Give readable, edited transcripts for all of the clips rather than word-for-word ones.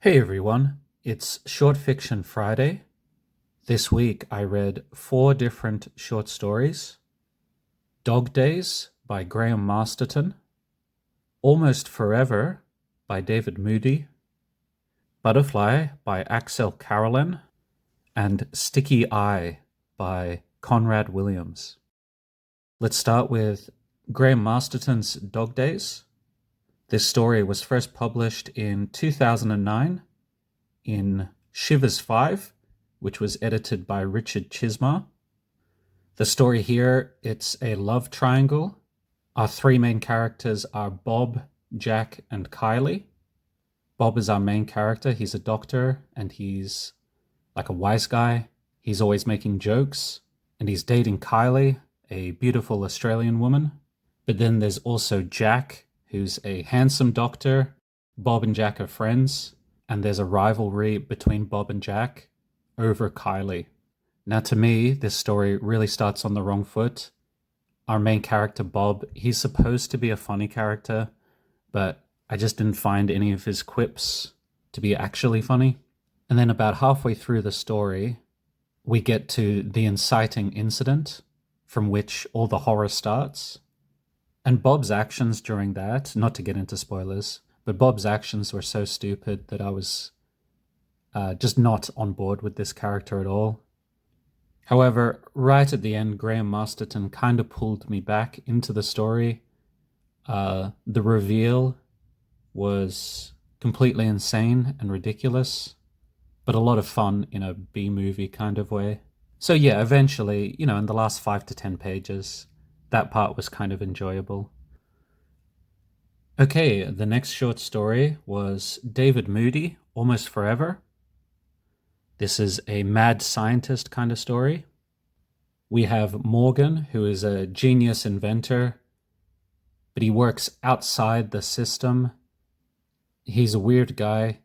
Hey everyone, it's Short Fiction Friday. This week I read 4 different short stories. Dog Days by Graham Masterton, Almost Forever by David Moody, Butterfly by Axelle Carolyn, and Sticky Eye by Conrad Williams. Let's start with Graham Masterton's Dog Days. This story was first published in 2009 in Shivers 5, which was edited by Richard Chismar. The story here, it's a love triangle. Our 3 main characters are Bob, Jack, and Kylie. Bob is our main character. He's a doctor, and he's like a wise guy. He's always making jokes, and he's dating Kylie, a beautiful Australian woman. But then there's also Jack, who's a handsome doctor. Bob and Jack are friends, and there's a rivalry between Bob and Jack over Kylie. Now, to me, this story really starts on the wrong foot. Our main character, Bob, he's supposed to be a funny character, but I just didn't find any of his quips to be actually funny. And then about halfway through the story, we get to the inciting incident from which all the horror starts. And Bob's actions during that, not to get into spoilers, but Bob's actions were so stupid that I was just not on board with this character at all. However, right at the end, Graham Masterton kind of pulled me back into the story. The reveal was completely insane and ridiculous, but a lot of fun in a B-movie kind of way. So yeah, eventually, in the last 5 to 10 pages, that part was kind of enjoyable. Okay, the next short story was David Moody, Almost Forever. This is a mad scientist kind of story. We have Morgan, who is a genius inventor, but he works outside the system. He's a weird guy.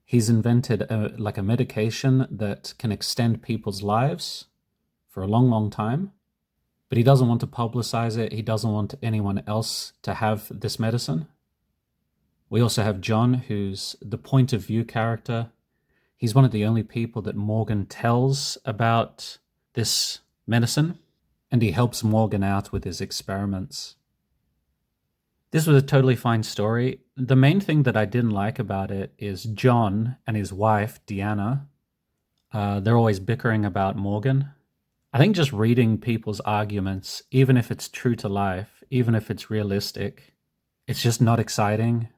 He's invented a medication that can extend people's lives for a long, long time. But he doesn't want to publicize it. He doesn't want anyone else to have this medicine. We also have John, who's the point of view character. He's one of the only people that Morgan tells about this medicine, and he helps Morgan out with his experiments. This was a totally fine story. The main thing that I didn't like about it is John and his wife, Deanna. They're always bickering about Morgan. I think just reading people's arguments, even if it's true to life, even if it's realistic, it's just not exciting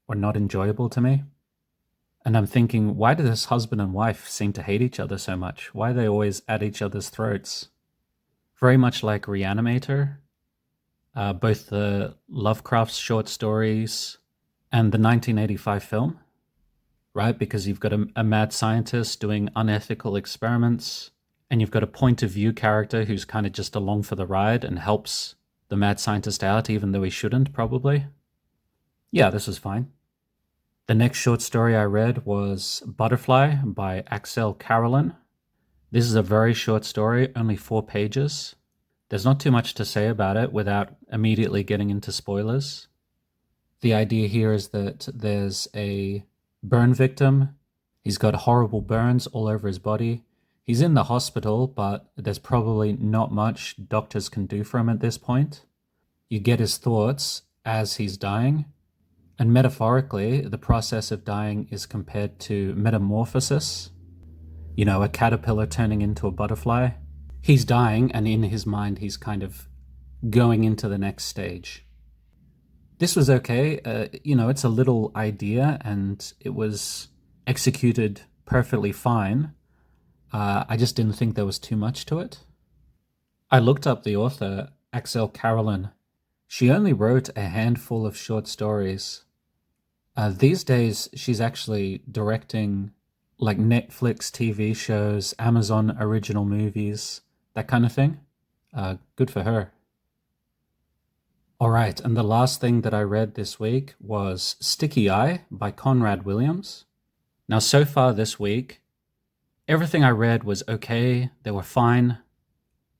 or not enjoyable to me. And I'm thinking, why do this husband and wife seem to hate each other so much? Why are they always at each other's throats? Very much like Reanimator, both the Lovecraft's short stories and the 1985 film, right? Because you've got a mad scientist doing unethical experiments, and you've got a point of view character who's kind of just along for the ride and helps the mad scientist out, even though he shouldn't, probably. Yeah, this was fine. The next short story I read was Butterfly by Axelle Carolyn. This is a very short story, only 4 pages. There's not too much to say about it without immediately getting into spoilers. The idea here is that there's a burn victim. He's got horrible burns all over his body. He's in the hospital, but there's probably not much doctors can do for him at this point. You get his thoughts as he's dying. And metaphorically, the process of dying is compared to metamorphosis. A caterpillar turning into a butterfly. He's dying, and in his mind, he's kind of going into the next stage. This was okay. It's a little idea, and it was executed perfectly fine. I just didn't think there was too much to it. I looked up the author, Axelle Carolyn. She only wrote a handful of short stories. These days, she's actually directing like Netflix TV shows, Amazon original movies, that kind of thing. Good for her. All right, and the last thing that I read this week was Sticky Eye by Conrad Williams. Now, so far this week, everything I read was okay. They were fine,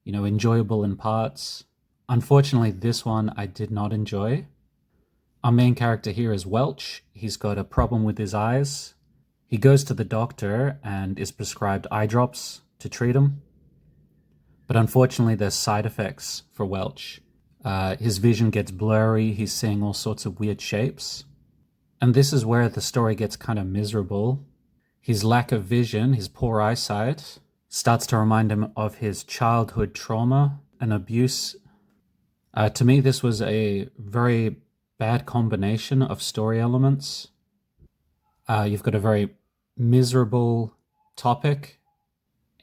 enjoyable in parts. Unfortunately, this one I did not enjoy. Our main character here is Welch. He's got a problem with his eyes. He goes to the doctor and is prescribed eye drops to treat him. But unfortunately, there's side effects for Welch. His vision gets blurry, he's seeing all sorts of weird shapes. And this is where the story gets kind of miserable. His lack of vision, his poor eyesight, starts to remind him of his childhood trauma and abuse. To me, this was a very bad combination of story elements. You've got a very miserable topic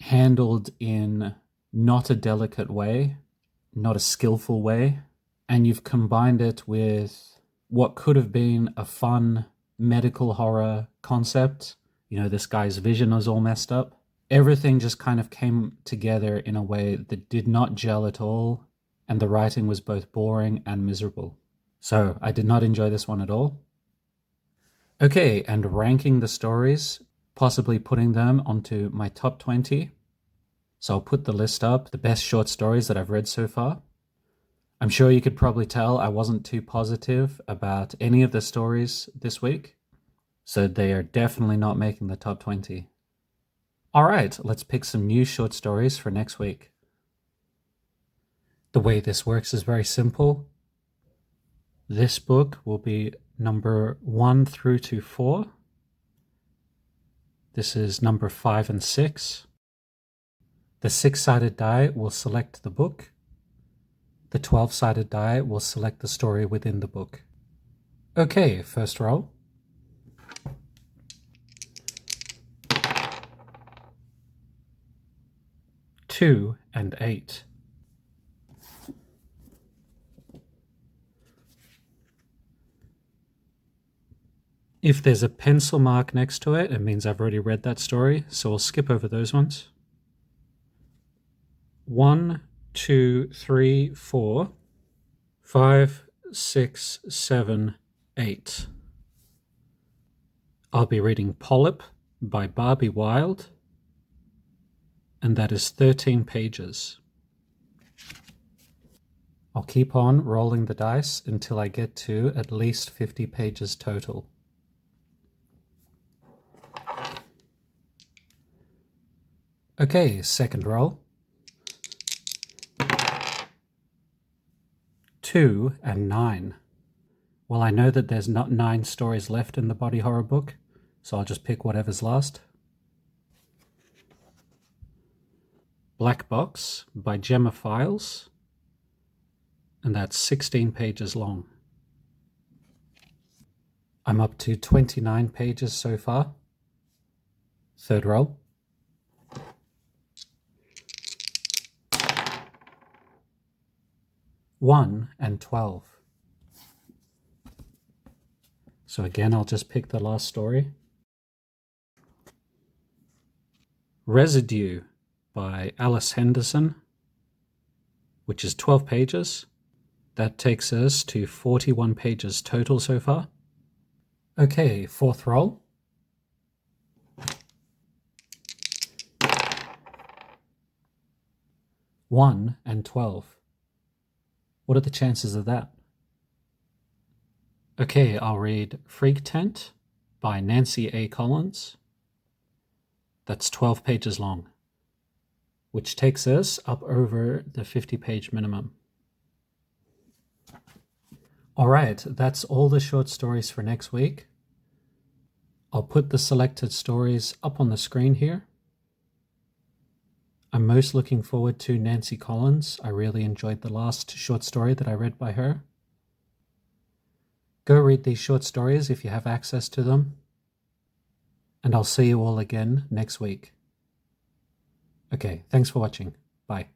handled in not a delicate way, not a skillful way, and you've combined it with what could have been a fun medical horror concept. You know, this guy's vision is all messed up. Everything just kind of came together in a way that did not gel at all, and the writing was both boring and miserable. So I did not enjoy this one at all. Okay, and ranking the stories, possibly putting them onto my top 20. So I'll put the list up, the best short stories that I've read so far. I'm sure you could probably tell I wasn't too positive about any of the stories this week, so they are definitely not making the top 20. All right, let's pick some new short stories for next week. The way this works is very simple. This book will be number 1 through to 4. This is number 5 and 6. The 6-sided die will select the book. The 12-sided die will select the story within the book. Okay, first roll. Two and 8. If there's a pencil mark next to it, it means I've already read that story, so I'll skip over those ones. 1, 2, 3, 4, 5, 6, 7, 8. I'll be reading Polyp by Barbie Wilde, and that is 13 pages. I'll keep on rolling the dice until I get to at least 50 pages total. Okay, second roll. 2 and 9. Well, I know that there's not 9 stories left in the body horror book, so I'll just pick whatever's last. Black Box by Gemma Files, and that's 16 pages long. I'm up to 29 pages so far. Third roll. 1 and 12. So again, I'll just pick the last story. Residue by Alice Henderson, which is 12 pages. That takes us to 41 pages total so far. Okay, fourth roll. 1 and 12. What are the chances of that? Okay, I'll read Freak Tent by Nancy A. Collins. That's 12 pages long, which takes us up over the 50-page minimum. All right, that's all the short stories for next week. I'll put the selected stories up on the screen here. I'm most looking forward to Nancy Collins. I really enjoyed the last short story that I read by her. Go read these short stories if you have access to them. And I'll see you all again next week. Okay, thanks for watching. Bye.